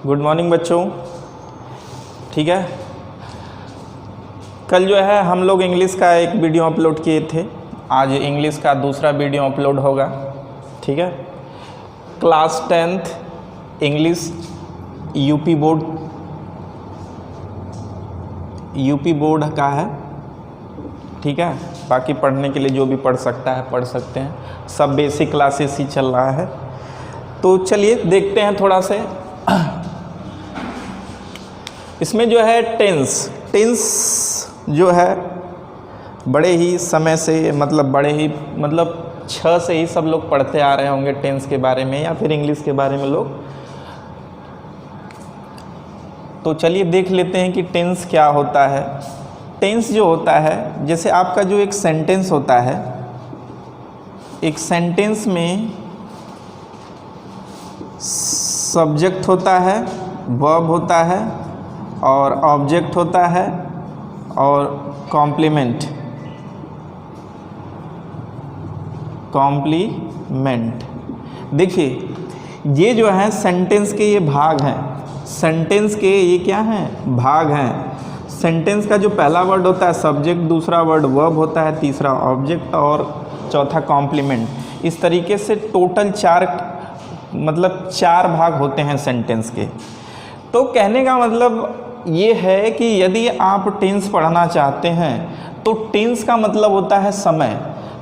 Good morning बच्चों। ठीक है, कल जो है हम लोग इंग्लिश का एक वीडियो अपलोड किए थे, आज इंग्लिश का दूसरा वीडियो अपलोड होगा। ठीक है, class 10th English UP board का है। ठीक है, बाकी पढ़ने के लिए जो भी पढ़ सकता है पढ़ सकते हैं, सब बेसिक क्लासेस ही चल रहा है। तो चलिए देखते हैं थोड़ा से। इसमें जो है टेंस जो है बड़े ही समय से मतलब 6 से ही सब लोग पढ़ते आ रहे होंगे टेंस के बारे में या फिर इंग्लिश के बारे में लोग। तो चलिए देख लेते हैं कि टेंस क्या होता है। टेंस जो होता है, जैसे आपका जो एक सेंटेंस होता है, एक सेंटेंस में सब्जेक्ट होता है, वर्ब होता है और ऑब्जेक्ट होता है और कॉम्प्लीमेंट। देखिए ये जो है सेंटेंस के ये भाग हैं, सेंटेंस के ये क्या हैं, भाग हैं। सेंटेंस का जो पहला वर्ड होता है सब्जेक्ट, दूसरा वर्ड वर्ब होता है, तीसरा ऑब्जेक्ट और चौथा कॉम्प्लीमेंट। इस तरीके से टोटल 4 भाग होते हैं सेंटेंस के। तो कहने का मतलब ये है कि यदि आप टेंस पढ़ना चाहते हैं तो टेंस का मतलब होता है समय।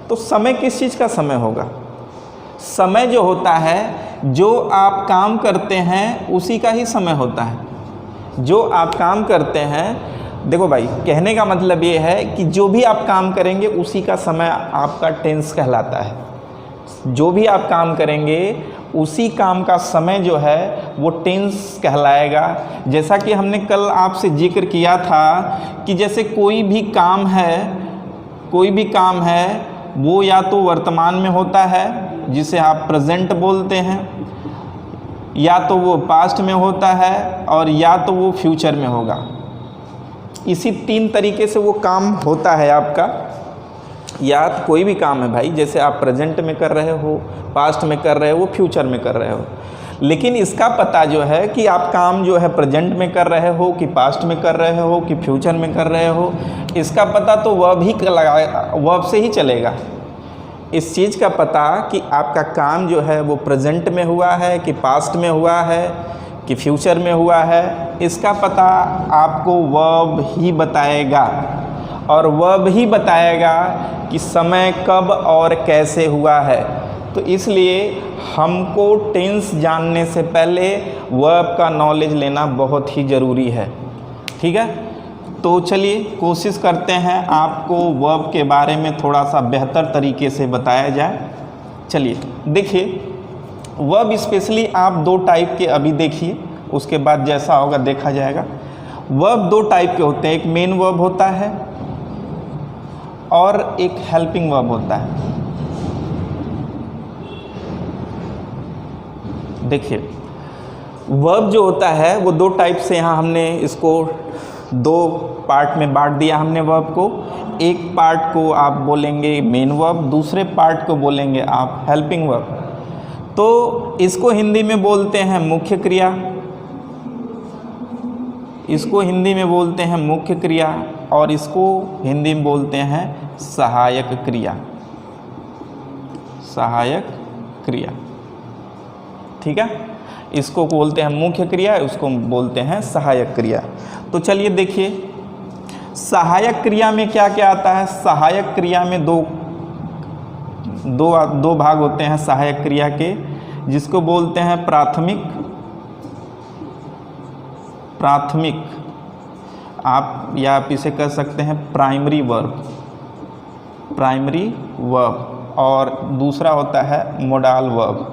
तो समय किस चीज़ का समय होगा? समय जो होता है, जो आप काम करते हैं उसी का ही समय होता है। जो आप काम करते हैं, देखो भाई, कहने का मतलब ये है कि जो भी आप काम करेंगे उसी का समय आपका टेंस कहलाता है। जो भी आप काम करेंगे उसी काम का समय जो है वो टेंस कहलाएगा। जैसा कि हमने कल आपसे जिक्र किया था कि जैसे कोई भी काम है वो या तो वर्तमान में होता है जिसे आप प्रेजेंट बोलते हैं, या तो वो पास्ट में होता है और या तो वो फ्यूचर में होगा। इसी 3 तरीके से वो काम होता है आपका। या तो कोई भी काम है भाई, जैसे आप प्रेजेंट में कर रहे हो, पास्ट में कर रहे हो, फ्यूचर में कर रहे हो। लेकिन इसका पता जो है कि आप काम जो है प्रेजेंट में कर रहे हो कि पास्ट में कर रहे हो कि फ्यूचर में कर रहे हो, इसका पता तो वर्ब से ही चलेगा। इस चीज़ का पता कि आपका काम जो है वो प्रेजेंट में हुआ है कि पास्ट में हुआ है कि फ्यूचर में हुआ है, इसका पता आपको वर्ब ही बताएगा। और वर्ब ही बताएगा कि समय कब और कैसे हुआ है। तो इसलिए हमको टेंस जानने से पहले वर्ब का नॉलेज लेना बहुत ही ज़रूरी है। ठीक है, तो चलिए कोशिश करते हैं आपको वर्ब के बारे में थोड़ा सा बेहतर तरीके से बताया जाए। चलिए देखिए, वर्ब स्पेशली आप 2 टाइप के अभी देखिए, उसके बाद जैसा होगा देखा जाएगा। वर्ब 2 टाइप के होते हैं, एक मेन वर्ब होता है और एक हेल्पिंग वर्ब होता है। देखिए वर्ब जो होता है वो 2 टाइप से, यहाँ हमने इसको 2 पार्ट में बांट दिया हमने वर्ब को। एक पार्ट को आप बोलेंगे मेन वर्ब, दूसरे पार्ट को बोलेंगे आप हेल्पिंग वर्ब। तो इसको हिंदी में बोलते हैं मुख्य क्रिया, इसको हिंदी में बोलते हैं मुख्य क्रिया और इसको हिंदी में बोलते हैं सहायक क्रिया। सहायक क्रिया, ठीक है, इसको बोलते हैं मुख्य क्रिया, उसको बोलते हैं सहायक क्रिया। तो चलिए देखिए सहायक क्रिया में क्या क्या आता है। सहायक क्रिया में दो भाग होते हैं सहायक क्रिया के, जिसको बोलते हैं प्राथमिक आप इसे कह सकते हैं प्राइमरी वर्ब, और दूसरा होता है मोडाल वर्ब।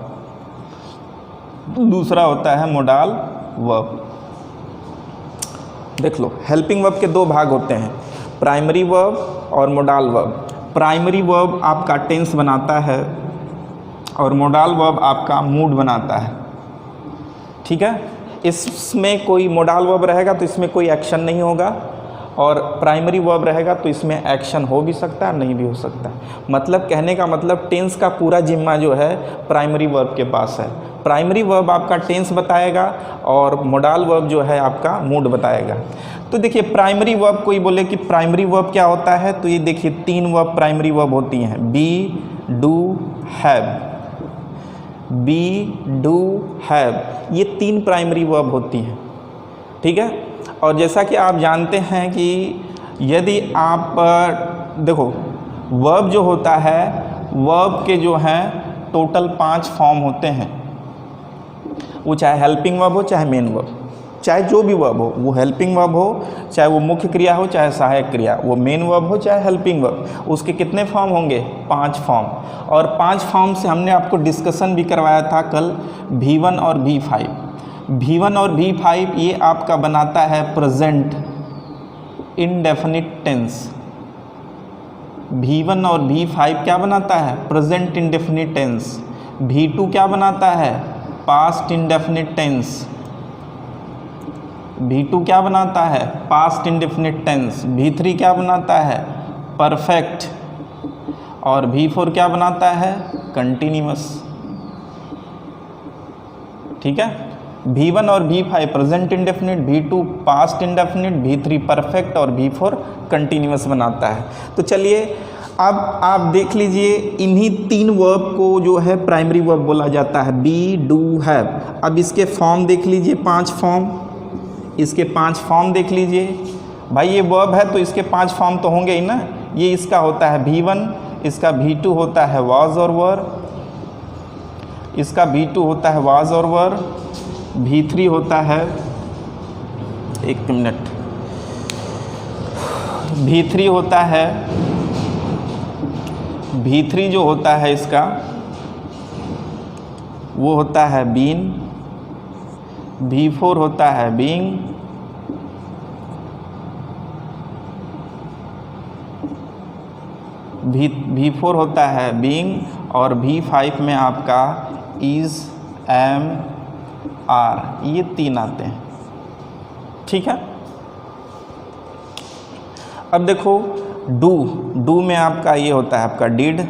देख लो, हेल्पिंग वर्ब के 2 भाग होते हैं, प्राइमरी वर्ब और मोडाल वर्ब। प्राइमरी वर्ब आपका टेंस बनाता है और मोडाल वर्ब आपका मूड बनाता है। ठीक है, इसमें कोई मोडाल वर्ब रहेगा तो इसमें कोई एक्शन नहीं होगा, और प्राइमरी वर्ब रहेगा तो इसमें एक्शन हो भी सकता है नहीं भी हो सकता है। मतलब कहने का मतलब टेंस का पूरा जिम्मा जो है प्राइमरी वर्ब के पास है। प्राइमरी वर्ब आपका टेंस बताएगा और मोडाल वर्ब जो है आपका मूड बताएगा। तो देखिए प्राइमरी वर्ब, कोई बोले कि प्राइमरी वर्ब क्या होता है, तो ये देखिए 3 वर्ब प्राइमरी वर्ब होती हैं, be, do, have. Be, do, have, ये 3 प्राइमरी वर्ब होती हैं, ठीक है। और जैसा कि आप जानते हैं कि यदि आप देखो वर्ब जो होता है, वर्ब के जो हैं टोटल 5 फॉर्म होते हैं, वो चाहे हेल्पिंग वर्ब हो चाहे मेन वर्ब, चाहे जो भी वर्ब हो, वो हेल्पिंग वर्ब हो चाहे वो मुख्य क्रिया हो चाहे सहायक क्रिया, वो मेन वर्ब हो चाहे हेल्पिंग वर्ब, उसके कितने फॉर्म होंगे? 5 फॉर्म। और 5 फॉर्म से हमने आपको डिस्कशन भी करवाया था कल, V1 और V5। V1 और V5 ये आपका बनाता है प्रेजेंट इंडेफिनिट टेंस। V1 और V5 क्या बनाता है? Present indefinite tense. V2 क्या बनाता है? Past indefinite tense. V2 क्या बनाता है? Past indefinite tense. V3 क्या बनाता है? परफेक्ट। और V4 क्या बनाता है? कंटिन्यूअस। ठीक है, V1 और V5 present indefinite, V2 past indefinite, V3 perfect और V4 कंटिन्यूअस बनाता है। तो चलिए अब आप देख लीजिए, इन्हीं 3 वर्ब को जो है प्राइमरी वर्ब बोला जाता है, बी, डू, हैव। अब इसके फॉर्म देख लीजिए, 5 फॉर्म, इसके 5 फॉर्म देख लीजिए। भाई ये वर्ब है तो इसके 5 फॉर्म तो होंगे ही ना। ये इसका होता है V1, इसका V2 होता है वाज और वर, इसका V2 होता है वाज और वर, V3 होता है, एक मिनट, V3 होता है, V3 जो होता है इसका वो होता है बीन, V4 होता है बीइंग, V4 होता है बीइंग और V5 में आपका इज, एम, आर, ये 3 आते हैं। ठीक है, अब देखो डू में आपका ये होता है आपका डिड,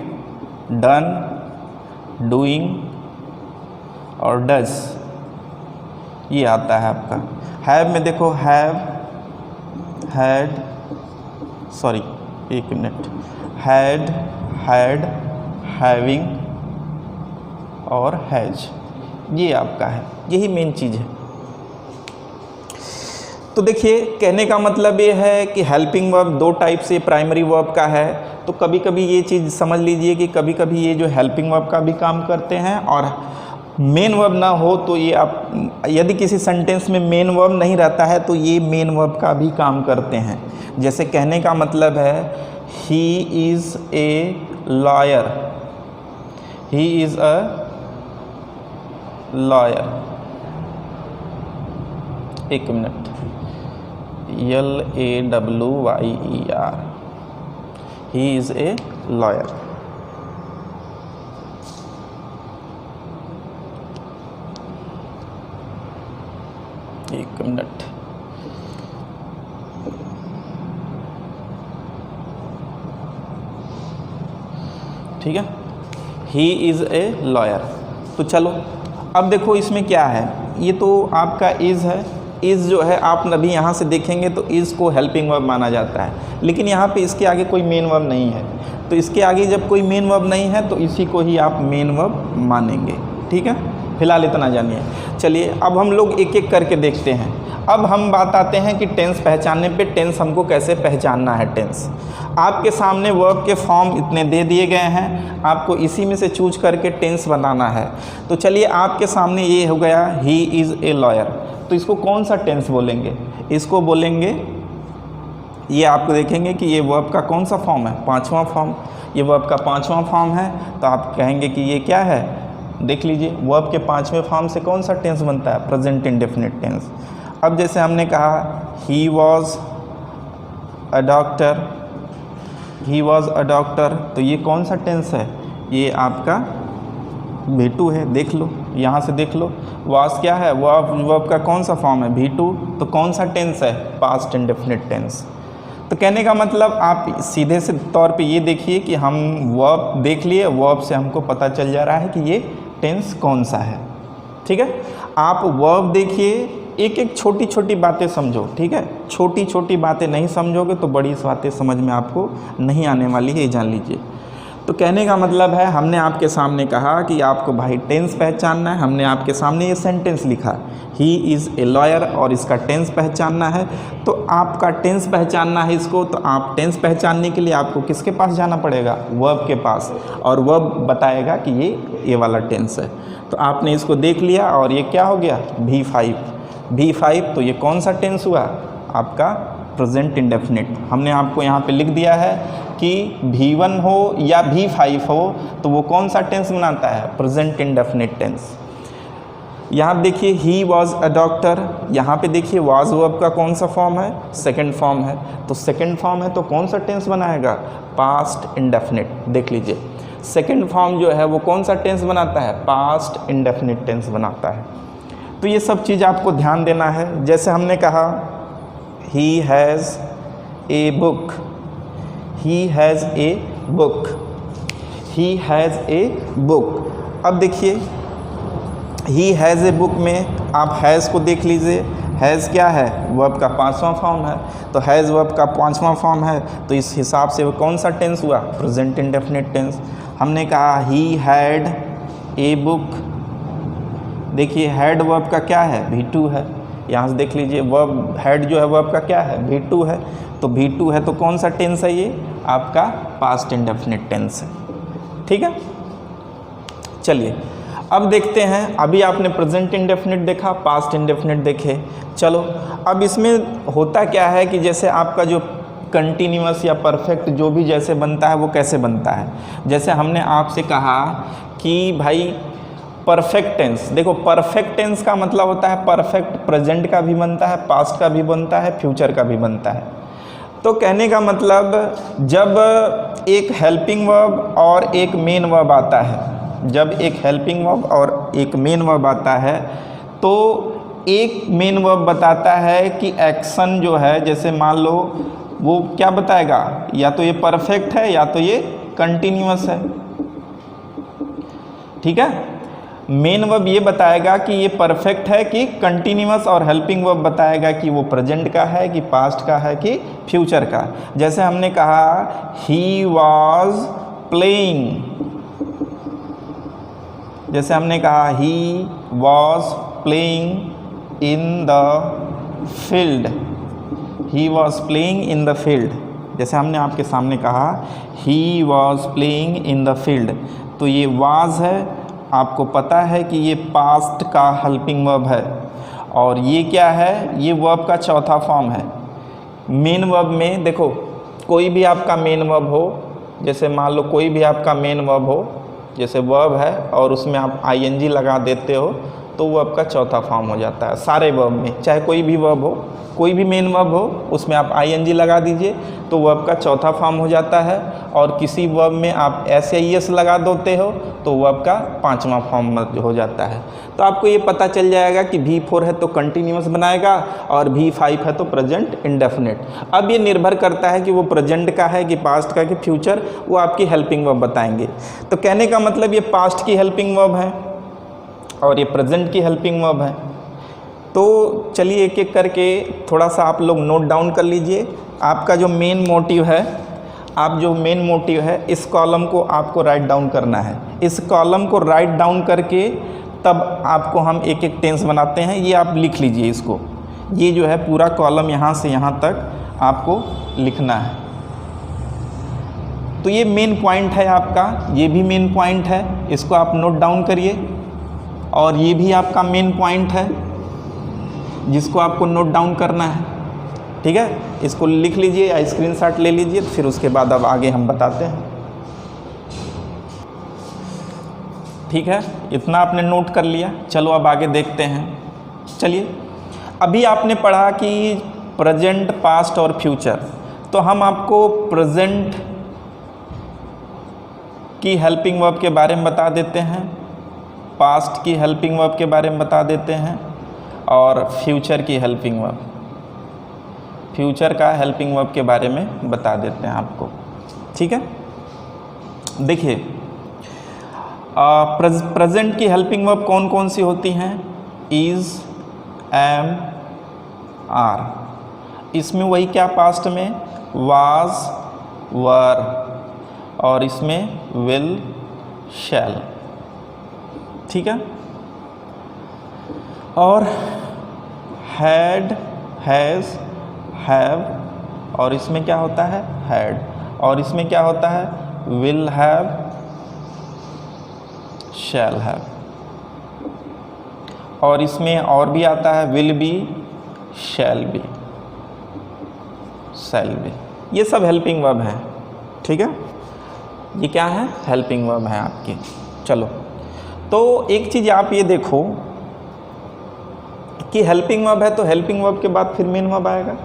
डन, डूइंग और डज, ये आता है आपका। हैव में देखो हैव, हैड, सॉरी एक मिनट, हैड, हैड, हैविंग और हैज, ये आपका है, यही मेन चीज़ है। तो देखिए कहने का मतलब ये है कि हेल्पिंग वर्ब 2 टाइप से प्राइमरी वर्ब का है। तो कभी कभी ये चीज़ समझ लीजिए कि कभी कभी ये जो हेल्पिंग वर्ब का भी काम करते हैं और मेन वर्ब ना हो तो ये आप, यदि किसी सेंटेंस में मेन वर्ब नहीं रहता है तो ये मेन वर्ब का भी काम करते हैं। जैसे कहने का मतलब है he is a lawyer, he is a lawyer, एक minute, LAWYER, he is a lawyer. एक मिनट, ठीक है, ही इज़ ए लॉयर। तो चलो अब देखो इसमें क्या है, ये तो आपका इज़ है, इज़ जो है आप अभी यहाँ से देखेंगे तो इज़ को हेल्पिंग वर्ब माना जाता है, लेकिन यहाँ पे इसके आगे कोई मेन वर्ब नहीं है। तो इसके आगे जब कोई मेन वर्ब नहीं है तो इसी को ही आप मेन वर्ब मानेंगे। ठीक है, फिलहाल इतना जानिए। चलिए अब हम लोग एक एक करके देखते हैं। अब हम बात आते हैं कि टेंस पहचानने पे, टेंस हमको कैसे पहचानना है। टेंस आपके सामने वर्ब के फॉर्म इतने दे दिए गए हैं, आपको इसी में से चूज करके टेंस बनाना है। तो चलिए आपके सामने ये हो गया ही इज़ ए लॉयर, तो इसको कौन सा टेंस बोलेंगे? इसको बोलेंगे, ये आपको देखेंगे कि ये वर्ब का कौन सा फॉर्म है, 5वां फॉर्म। ये वर्ब का 5वां फॉर्म है, तो आप कहेंगे कि ये क्या है। देख लीजिए वर्ब के 5वें फॉर्म से कौन सा टेंस बनता है, प्रेजेंट इंडेफिनिट टेंस। अब जैसे हमने कहा he was a doctor, he was a doctor, तो ये कौन सा टेंस है, ये आपका V2 है। देख लो, यहाँ से देख लो, वॉज क्या है, वर्ब का कौन सा फॉर्म है, V2, तो कौन सा टेंस है, पास्ट इंडेफिनिट टेंस। तो कहने का मतलब आप सीधे से तौर पे ये देखिए कि हम वर्ब देख लिए, वर्ब से हमको पता चल जा रहा है कि ये टेंस कौन सा है। ठीक है। आप वर्ब देखिए, एक एक छोटी छोटी बातें समझो, ठीक है। छोटी छोटी बातें नहीं समझोगे तो बड़ी बातें समझ में आपको नहीं आने वाली है, ये जान लीजिए। तो कहने का मतलब है, हमने आपके सामने कहा कि आपको भाई टेंस पहचानना है। हमने आपके सामने ये सेंटेंस लिखा, ही इज़ ए लॉयर, और इसका टेंस पहचानना है। तो आपका टेंस पहचानना है इसको, तो आप टेंस पहचानने के लिए आपको किसके पास जाना पड़ेगा? वर्ब के पास, और वर्ब बताएगा कि ये वाला टेंस है। तो आपने इसको देख लिया, और ये क्या हो गया? V5। तो ये कौन सा टेंस हुआ? आपका प्रेजेंट इंडेफिनिट। हमने आपको यहाँ पे लिख दिया है कि V1 हो या V5 हो तो वो कौन सा टेंस बनाता है? Present indefinite tense. यहाँ देखिए, ही वॉज अ डॉक्टर, यहाँ पे देखिए वॉज वर्ब का कौन सा फॉर्म है? सेकंड फॉर्म है। तो सेकंड फॉर्म है तो कौन सा टेंस बनाएगा? Past indefinite. देख लीजिए, सेकंड फॉर्म जो है वो कौन सा टेंस बनाता है? पास्ट इंडेफिनिट टेंस बनाता है। तो ये सब चीज़ आपको ध्यान देना है। जैसे हमने कहा, he has a book, he has a book, he has a book. अब देखिए, ही हैज़ ए बुक में आप हैज़ को देख लीजिए। हैज़ क्या है? वर्ब का 5वां फॉर्म है। तो हैज़ वर्ब का 5वां फॉर्म है, तो इस हिसाब से वो कौन सा टेंस हुआ? Present indefinite tense. हमने कहा ही हैड ए बुक, देखिए हैड वर्ब का क्या है? V2 है। यहाँ से देख लीजिए, वर्ब हैड जो है वर्ब का क्या है? V2 है। तो V2 है तो कौन सा टेंस है? ये आपका पास्ट इंडेफिनिट टेंस है, ठीक है। चलिए अब देखते हैं, अभी आपने प्रेजेंट इंडेफिनिट देखा, पास्ट इंडेफिनिट देखे। चलो अब इसमें होता क्या है कि जैसे आपका जो कंटिन्यूअस या परफेक्ट जो भी जैसे बनता है वो कैसे बनता है। जैसे हमने आपसे कहा कि भाई परफेक्ट टेंस, देखो परफेक्ट टेंस का मतलब होता है परफेक्ट प्रेजेंट का भी बनता है, पास्ट का भी बनता है, फ्यूचर का भी बनता है। तो कहने का मतलब, जब एक हेल्पिंग वर्ब और एक मेन वर्ब आता है, जब एक हेल्पिंग वर्ब और एक मेन वर्ब आता है, तो एक मेन वर्ब बताता है कि एक्शन जो है, जैसे मान लो वो क्या बताएगा, या तो ये परफेक्ट है या तो ये कंटिन्यूअस है, ठीक है। मेन वर्ब ये बताएगा कि ये परफेक्ट है कि कंटिन्यूअस, और हेल्पिंग वर्ब बताएगा कि वो प्रेजेंट का है कि पास्ट का है कि फ्यूचर का। जैसे हमने कहा ही वॉज प्लेइंग, जैसे हमने कहा he was playing in the field, he was playing in the field. जैसे हमने आपके सामने कहा he was playing in the field, तो ये वाज है, आपको पता है कि ये पास्ट का हेल्पिंग वर्ब है, और ये क्या है? ये वर्ब का चौथा फॉर्म है। मेन वर्ब में देखो, कोई भी आपका मेन वर्ब हो, जैसे मान लो कोई भी आपका मेन वर्ब हो, जैसे वर्ब है और उसमें आप ing लगा देते हो, तो वर्ब का चौथा फॉर्म हो जाता है। सारे वर्ब में, चाहे कोई भी वर्ब हो, कोई भी मेन वर्ब हो, उसमें आप ing लगा दीजिए तो वर्ब का चौथा फॉर्म हो जाता है। और किसी वर्ब में आप s लगा देते हो तो वर्ब का 5वां फॉर्म हो जाता है। तो आपको ये पता चल जाएगा कि V4 है तो कंटिन्यूअस बनाएगा, और V5 है तो प्रेजेंट इंडेफिनिट। अब ये निर्भर करता है कि वो प्रेजेंट का है कि पास्ट का कि फ्यूचर, वो आपकी हेल्पिंग वर्ब बताएंगे। तो कहने का मतलब ये पास्ट की हेल्पिंग वर्ब है और ये प्रेजेंट की हेल्पिंग वर्ब है। तो चलिए एक एक करके थोड़ा सा आप लोग नोट डाउन कर लीजिए। आपका जो मेन मोटिव है, इस कॉलम को आपको राइट डाउन करना है। इस कॉलम को राइट डाउन करके तब आपको हम एक एक टेंस बनाते हैं। ये आप लिख लीजिए इसको, ये जो है पूरा कॉलम यहाँ से यहाँ तक आपको लिखना है। तो ये मेन पॉइंट है आपका, ये भी मेन पॉइंट है, इसको आप नोट डाउन करिए। और ये भी आपका मेन पॉइंट है जिसको आपको नोट डाउन करना है, ठीक है। इसको लिख लीजिए या स्क्रीनशॉट ले लीजिए, फिर उसके बाद अब आगे हम बताते हैं, ठीक है। इतना आपने नोट कर लिया, चलो अब आगे देखते हैं। चलिए, अभी आपने पढ़ा कि प्रेजेंट, पास्ट और फ्यूचर, तो हम आपको प्रेजेंट की हेल्पिंग वर्ब के बारे में बता देते हैं, पास्ट की हेल्पिंग वर्ब के बारे में बता देते हैं, और फ्यूचर की हेल्पिंग वर्ब, फ्यूचर का हेल्पिंग वर्ब के बारे में बता देते हैं आपको, ठीक है। देखिए, प्रेजेंट की हेल्पिंग वर्ब कौन कौन सी होती हैं? Is, am, are. इसमें वही क्या पास्ट में? वाज, वर, और इसमें विल, शैल। ठीक है। और हैड, हैज़, हैव, और इसमें क्या होता है? हैड, और इसमें क्या होता है? विल हैव, शैल हैव, और इसमें और भी आता है will be, shall be, shall be. ये सब हेल्पिंग वर्ब हैं। ठीक है, ये क्या है? हेल्पिंग वर्ब है आपकी। चलो, तो एक चीज़ आप ये देखो कि हेल्पिंग वर्ब है तो हेल्पिंग वर्ब के बाद फिर मेन वर्ब आएगा।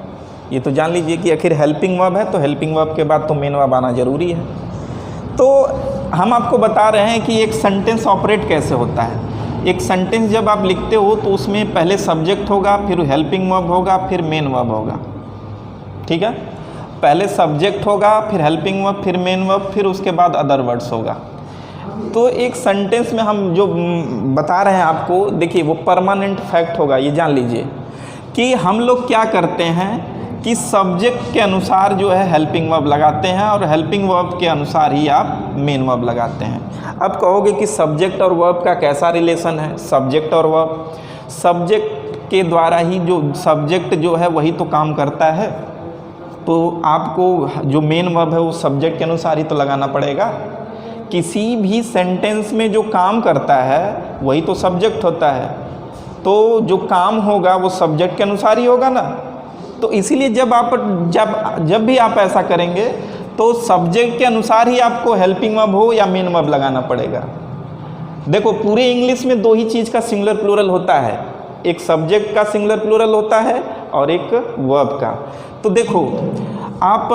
ये तो जान लीजिए कि आखिर हेल्पिंग वर्ब है तो हेल्पिंग वर्ब के बाद तो मेन वर्ब आना ज़रूरी है। तो हम आपको बता रहे हैं कि एक सेंटेंस ऑपरेट कैसे होता है। एक सेंटेंस जब आप लिखते हो तो उसमें पहले सब्जेक्ट होगा, फिर हेल्पिंग वर्ब होगा, फिर मेन वर्ब होगा। ठीक है, पहले सब्जेक्ट होगा, फिर हेल्पिंग वर्ब, फिर मेन वर्ब, फिर उसके बाद अदर वर्ड्स होगा। तो एक सेंटेंस में हम जो बता रहे हैं आपको, देखिए वो परमानेंट फैक्ट होगा। ये जान लीजिए कि हम लोग क्या करते हैं कि सब्जेक्ट के अनुसार जो है हेल्पिंग वर्ब लगाते हैं और हेल्पिंग वर्ब के अनुसार ही आप मेन वर्ब लगाते हैं। अब कहोगे कि सब्जेक्ट और वर्ब का कैसा रिलेशन है? सब्जेक्ट और वर्ब, सब्जेक्ट के द्वारा ही जो सब्जेक्ट जो है वही तो काम करता है, तो आपको जो मेन वर्ब है वो सब्जेक्ट के अनुसार ही तो लगाना पड़ेगा। किसी भी सेंटेंस में जो काम करता है वही तो सब्जेक्ट होता है, तो जो काम होगा वो सब्जेक्ट के अनुसार ही होगा ना। तो इसीलिए जब भी आप ऐसा करेंगे तो सब्जेक्ट के अनुसार ही आपको हेल्पिंग वर्ब हो या मेन वर्ब लगाना पड़ेगा। देखो, पूरे इंग्लिश में दो ही चीज़ का सिंगुलर प्लूरल होता है, एक सब्जेक्ट का सिंगुलर प्लूरल होता है और एक वर्ब का। तो देखो आप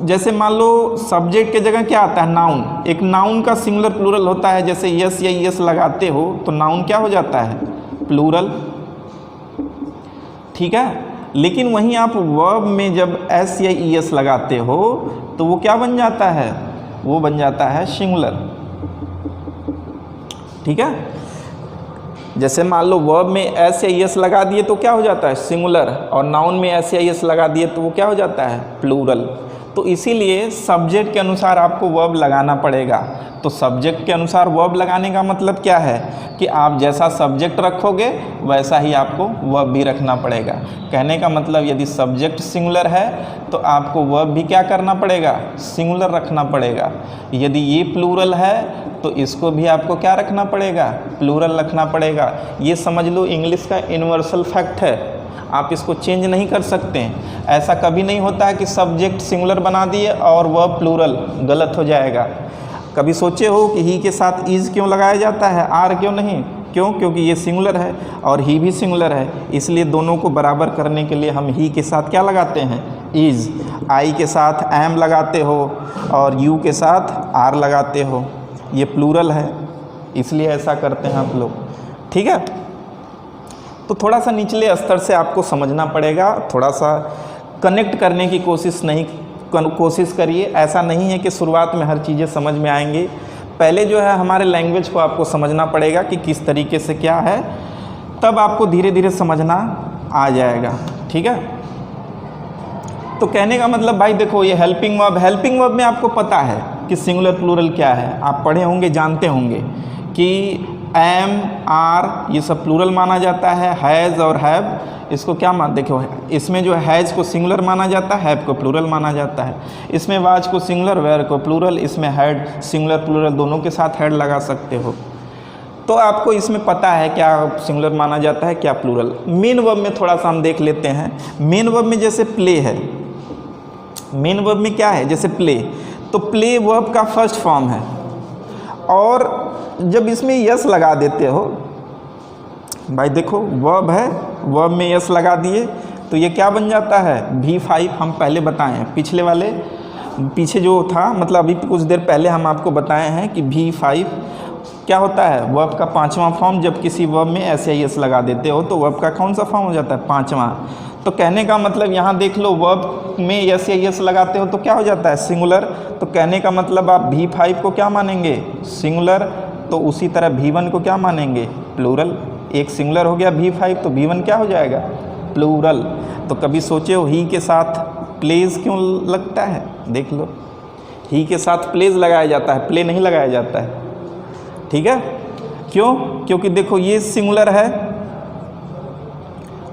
जैसे मान लो सब्जेक्ट के जगह क्या आता है? नाउन। एक नाउन का सिंगुलर प्लूरल होता है, जैसे यस या यस लगाते हो तो नाउन क्या हो जाता है? प्लूरल। ठीक है, लेकिन वहीं आप वर्ब में जब एस या ई एस लगाते हो तो वो क्या बन जाता है? वो बन जाता है सिंगुलर। ठीक है, जैसे मान लो वर्ब में एस या ई एस लगा दिए तो क्या हो जाता है? सिंगुलर, और नाउन में एस या ई एस लगा दिए तो वो क्या हो जाता है? प्लूरल। तो इसीलिए सब्जेक्ट के अनुसार आपको वर्ब लगाना पड़ेगा। तो सब्जेक्ट के अनुसार वर्ब लगाने का मतलब क्या है कि आप जैसा सब्जेक्ट रखोगे वैसा ही आपको वर्ब भी रखना पड़ेगा। कहने का मतलब यदि सब्जेक्ट सिंगुलर है तो आपको वर्ब भी क्या करना पड़ेगा? सिंगुलर रखना पड़ेगा। यदि ये प्लूरल है तो इसको भी आपको क्या रखना पड़ेगा? प्लूरल रखना पड़ेगा। ये समझ लो इंग्लिश का यूनिवर्सल फैक्ट है, आप इसको चेंज नहीं कर सकते हैं। ऐसा कभी नहीं होता है कि सब्जेक्ट सिंगुलर बना दिए और वर्ब प्लूरल, गलत हो जाएगा। कभी सोचे हो कि ही के साथ इज़ क्यों लगाया जाता है, आर क्यों नहीं? क्यों? क्योंकि ये सिंगुलर है और ही भी सिंगुलर है, इसलिए दोनों को बराबर करने के लिए हम ही के साथ क्या लगाते हैं? इज़। आई के साथ एम लगाते हो और यू के साथ आर लगाते हो, ये प्लूरल है, इसलिए ऐसा करते हैं आप लोग। ठीक है, तो थोड़ा सा निचले स्तर से आपको समझना पड़ेगा, थोड़ा सा कनेक्ट करने की कोशिश करिए। ऐसा नहीं है कि शुरुआत में हर चीज़ें समझ में आएंगी। पहले जो है हमारे लैंग्वेज को आपको समझना पड़ेगा कि किस तरीके से क्या है, तब आपको धीरे धीरे समझना आ जाएगा। ठीक है, तो कहने का मतलब भाई देखो, ये हेल्पिंग वर्ब में आपको पता है कि सिंगुलर प्लूरल क्या है, आप पढ़े होंगे, जानते होंगे कि एम, आर ये सब प्लूरल माना जाता है। हैज़ और हैव इसको क्या देखो, इसमें जो हैज़ को सिंगुलर माना जाता है, हैव को प्लूरल माना जाता है। इसमें वाज को सिंगुलर, वेयर को प्लूरल, इसमें हैड सिंगुलर प्लूरल दोनों के साथ हैड लगा सकते हो। तो आपको इसमें पता है क्या सिंगुलर माना जाता है, क्या प्लूरल। मेन वर्ब में थोड़ा सा हम देख लेते हैं। मेन वर्ब में जैसे प्ले है, मेन वर्ब में क्या है? जैसे प्ले, तो प्ले वर्ब का फर्स्ट फॉर्म है, और जब इसमें यस लगा देते हो, भाई देखो वर्ब है, वर्ब में यस लगा दिए तो ये क्या बन जाता है? V5। हम पहले बताए हैं, पीछे जो था, मतलब अभी कुछ देर पहले हम आपको बताए हैं कि V5 क्या होता है? वर्ब का 5वां फॉर्म। जब किसी वर्ब में एस या यस लगा देते हो तो वर्ब का कौन सा फॉर्म हो जाता है? 5वां। तो कहने का मतलब यहाँ देख लो, वर्ब में यस या यस लगाते हो तो क्या हो जाता है, सिंगुलर। तो कहने का मतलब आप V5 को क्या मानेंगे, सिंगुलर। तो उसी तरह V1 को क्या मानेंगे, प्लूरल। एक सिंगुलर हो गया V5 तो V1 क्या हो जाएगा, प्लूरल। तो कभी सोचे हो ही के साथ प्लेज क्यों लगता है, देख लो, ही के साथ प्लेज लगाया जाता है, प्ले नहीं लगाया जाता है, ठीक है। क्यों, क्योंकि देखो ये सिंगुलर है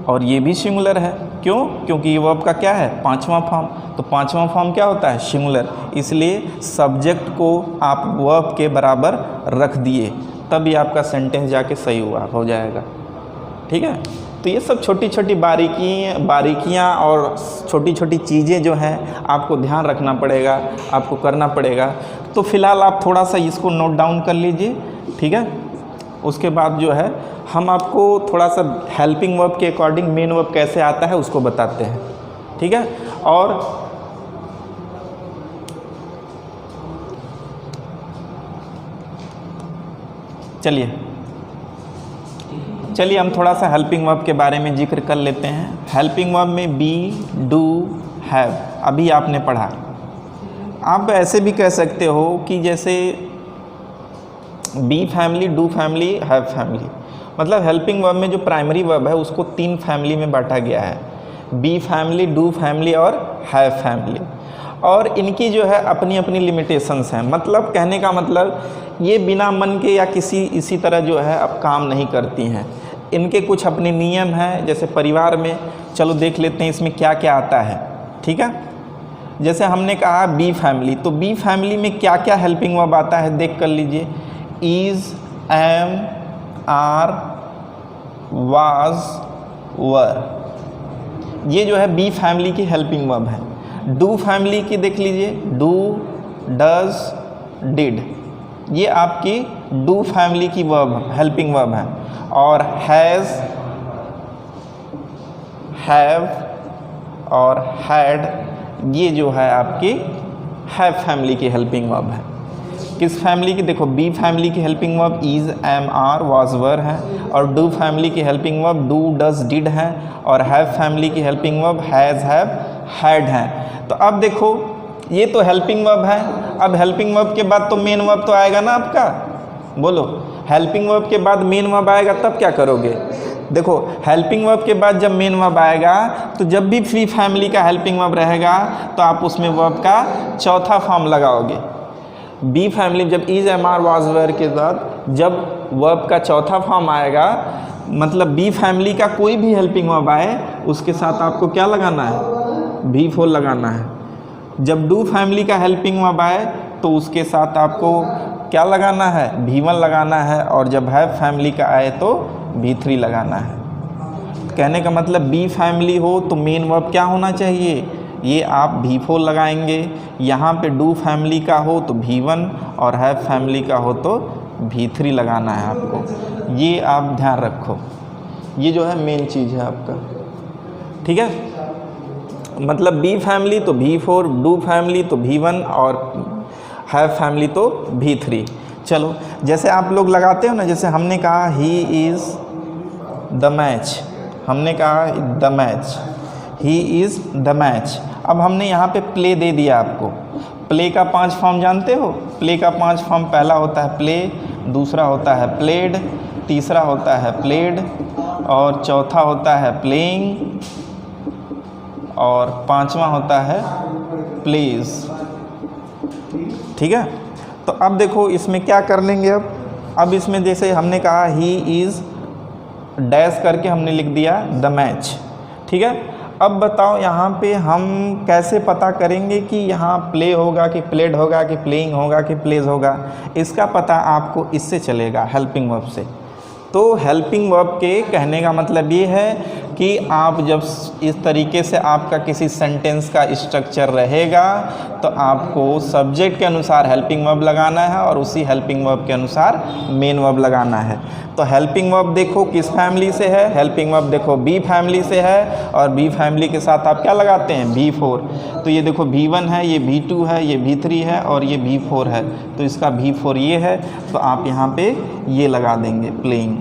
और ये भी सिंगुलर है। क्यों, क्योंकि ये वर्ब का क्या है, पांचवा फॉर्म। तो पांचवा फॉर्म क्या होता है, सिंगुलर। इसलिए सब्जेक्ट को आप वर्ब के बराबर रख दिए, तभी आपका सेंटेंस जाके सही हो जाएगा, ठीक है। तो ये सब छोटी छोटी बारीकियाँ और छोटी छोटी चीज़ें जो हैं आपको ध्यान रखना पड़ेगा, आपको करना पड़ेगा। तो फ़िलहाल आप थोड़ा सा इसको नोट डाउन कर लीजिए, ठीक है। उसके बाद जो है हम आपको थोड़ा सा हेल्पिंग वर्ब के अकॉर्डिंग मेन वर्ब कैसे आता है उसको बताते हैं, ठीक है। और चलिए हम थोड़ा सा हेल्पिंग वर्ब के बारे में जिक्र कर लेते हैं। हेल्पिंग वर्ब में बी, डू, हैव अभी आपने पढ़ा। आप ऐसे भी कह सकते हो कि जैसे be family, do family, have family. मतलब हेल्पिंग वर्ब में जो प्राइमरी वर्ब है उसको 3 फैमिली में बांटा गया है, बी फैमिली, डू फैमिली और हैव फैमिली। और इनकी जो है अपनी अपनी लिमिटेशंस हैं। मतलब कहने का मतलब ये बिना मन के या किसी इसी तरह जो है अब काम नहीं करती हैं। इनके कुछ अपने नियम हैं, जैसे परिवार में। चलो देख लेते हैं इसमें क्या क्या आता है, ठीक है। जैसे हमने कहा बी फैमिली, तो बी फैमिली में क्या क्या हेल्पिंग वर्ब आता है देख कर लीजिए। इज़, एम, आर, वाज, वर, ये जो है बी फैमिली की हेल्पिंग वर्ब है। डू फैमिली की देख लीजिए, डू, डज, डिड, ये आपकी डू फैमिली की वर्ब हेल्पिंग वर्ब है। और हैज़, हैव और हैड, ये जो है आपकी हैव फैमिली की हेल्पिंग वर्ब है। किस फैमिली की, देखो बी फैमिली की helping verb is, am, are, was, were है। और डू फैमिली की helping verb do, does, did है। और हैव फैमिली की helping verb has, have, had है। तो अब देखो ये तो हेल्पिंग वर्ब है। अब हेल्पिंग वर्ब के बाद तो मेन वर्ब तो आएगा ना आपका, बोलो। हेल्पिंग वर्ब के बाद मेन वर्ब आएगा तब क्या करोगे, देखो हेल्पिंग वर्ब के बाद जब मेन वर्ब आएगा तो जब भी फ्री फैमिली का हेल्पिंग वर्ब रहेगा तो आप उसमें वर्ब का चौथा फॉर्म लगाओगे। बी फैमिली जब इज़, एम, आर, वाज, वर के बाद जब वर्ब का चौथा फॉर्म आएगा, मतलब बी फैमिली का कोई भी हेल्पिंग वर्ब आए उसके साथ आपको क्या लगाना है, V4 लगाना है। जब डू फैमिली का हेल्पिंग वर्ब आए तो उसके साथ आपको क्या लगाना है, V1 लगाना है। और जब हैव फैमिली का आए तो V3 लगाना है। कहने का मतलब बी फैमिली हो तो मेन वर्ब क्या होना चाहिए, ये आप V4 लगाएंगे। यहाँ पे डू फैमिली का हो तो V1 और हैव फैमिली का हो तो V3 लगाना है आपको। ये आप ध्यान रखो, ये जो है मेन चीज़ है आपका, ठीक है। मतलब बी फैमिली तो V4, डू फैमिली तो V1 और हैव फैमिली तो V3। चलो जैसे आप लोग लगाते हो ना, जैसे हमने कहा ही इज़ द मैच, हमने कहा the match, he is the match. अब हमने यहाँ पे प्ले दे दिया आपको। प्ले का 5 फॉर्म जानते हो, प्ले का 5 फॉर्म, पहला होता है प्ले, दूसरा होता है प्लेड, तीसरा होता है प्लेड और चौथा होता है प्लेइंग और 5वां होता है प्लेज, ठीक है। तो अब देखो इसमें क्या कर लेंगे अब इसमें जैसे हमने कहा ही इज़ डैश करके हमने लिख दिया द मैच, ठीक है। अब बताओ यहाँ पे हम कैसे पता करेंगे कि यहाँ प्ले होगा कि प्लेड होगा कि प्लेइंग होगा कि प्लेज होगा। इसका पता आपको इससे चलेगा, हेल्पिंग वर्ब से। तो हेल्पिंग वर्ब के कहने का मतलब ये है कि आप जब इस तरीके से आपका किसी सेंटेंस का स्ट्रक्चर रहेगा तो आपको सब्जेक्ट के अनुसार हेल्पिंग वर्ब लगाना है और उसी हेल्पिंग वर्ब के अनुसार मेन वर्ब लगाना है। तो हेल्पिंग वर्ब देखो किस फैमिली से है, हेल्पिंग वर्ब देखो बी फैमिली से है और बी फैमिली के साथ आप क्या लगाते हैं, V4। तो ये देखो V1 है, ये V2 है, ये V3 है और ये V4 है। तो इसका V4 ये है, तो आप यहाँ पे ये लगा देंगे प्लेइंग,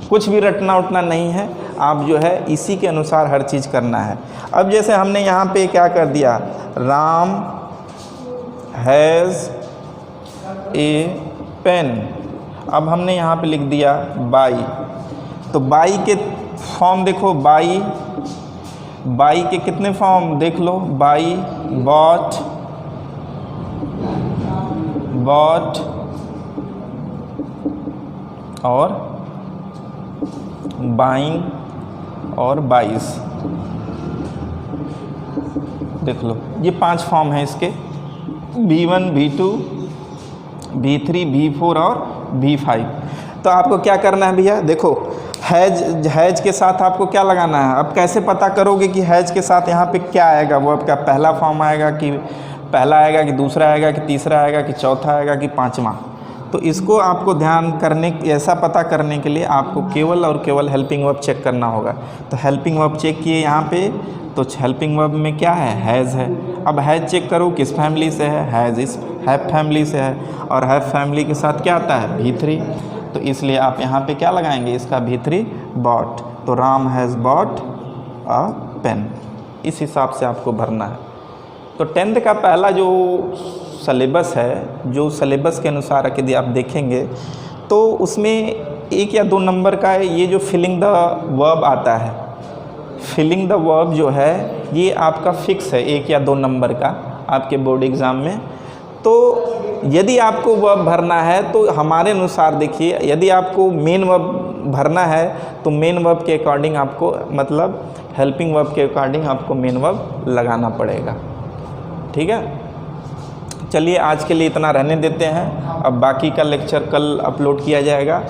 कुछ भी रटना उटना नहीं है, आप जो है इसी के अनुसार हर चीज़ करना है। अब जैसे हमने यहाँ पे क्या कर दिया, राम हैज़ ए पेन, अब हमने यहाँ पे लिख दिया बाई। तो बाई के फॉर्म देखो, बाई के कितने फॉर्म देख लो, बाई, बॉट, और बाइंग और बाइस, देख लो ये 5 फॉर्म है इसके, B1, B2, B3, B4 और B5। तो आपको क्या करना है भैया, देखो हैज के साथ आपको क्या लगाना है। अब कैसे पता करोगे कि हैज के साथ यहाँ पे क्या आएगा, वो आपका पहला फॉर्म आएगा कि पहला आएगा कि दूसरा आएगा कि तीसरा आएगा कि चौथा आएगा कि पांचवा। तो इसको आपको ध्यान करने, ऐसा पता करने के लिए आपको केवल और केवल हेल्पिंग वर्ब चेक करना होगा। तो हेल्पिंग वर्ब चेक किए यहाँ पे, तो हेल्पिंग वर्ब में क्या है, हैज़ है। अब हैज़ चेक करो किस फैमिली से है, हैज़ इस हैव फैमिली से है, और हैव फैमिली के साथ क्या आता है, V3। तो इसलिए आप यहाँ पे क्या लगाएंगे, इसका V3 बॉट। तो Ram has bought a pen, इस हिसाब से आपको भरना है। तो 10th का पहला जो सलेबस है, जो सलेबस के अनुसार यदि आप देखेंगे तो उसमें 1 या 2 नंबर का ये जो फिलिंग द वर्ब आता है, फिलिंग द वर्ब जो है ये आपका फिक्स है 1 या 2 नंबर का आपके बोर्ड एग्ज़ाम में। तो यदि आपको वर्ब भरना है तो हमारे अनुसार देखिए, यदि आपको मेन वर्ब भरना है तो मेन वर्ब के अकॉर्डिंग आपको, मतलब हेल्पिंग वर्ब के अकॉर्डिंग आपको मेन वर्ब लगाना पड़ेगा। ठीक है, चलिए आज के लिए इतना रहने देते हैं। अब बाकी का लेक्चर कल अपलोड किया जाएगा।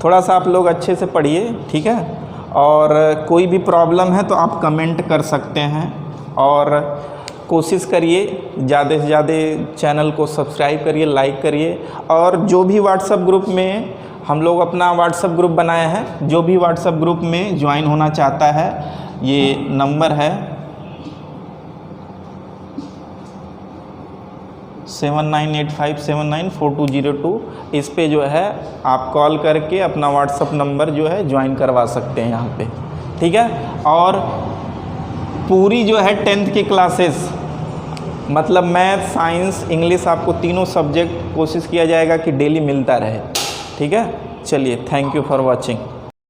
थोड़ा सा आप लोग अच्छे से पढ़िए, ठीक है। और कोई भी प्रॉब्लम है तो आप कमेंट कर सकते हैं, और कोशिश करिए ज़्यादा से ज़्यादा चैनल को सब्सक्राइब करिए, लाइक करिए। और जो भी व्हाट्सएप ग्रुप में हम लोग अपना व्हाट्सएप ग्रुप बनाए हैं, जो भी व्हाट्सएप ग्रुप में ज्वाइन होना चाहता है, ये नंबर है 7985794202। इस पे जो है आप कॉल करके अपना व्हाट्सएप नंबर जो है ज्वाइन करवा सकते हैं यहाँ पे, ठीक है। और पूरी जो है 10th की क्लासेस, मतलब मैथ, साइंस, इंग्लिश, आपको तीनों सब्जेक्ट कोशिश किया जाएगा कि डेली मिलता रहे, ठीक है। चलिए, थैंक यू फॉर वॉचिंग।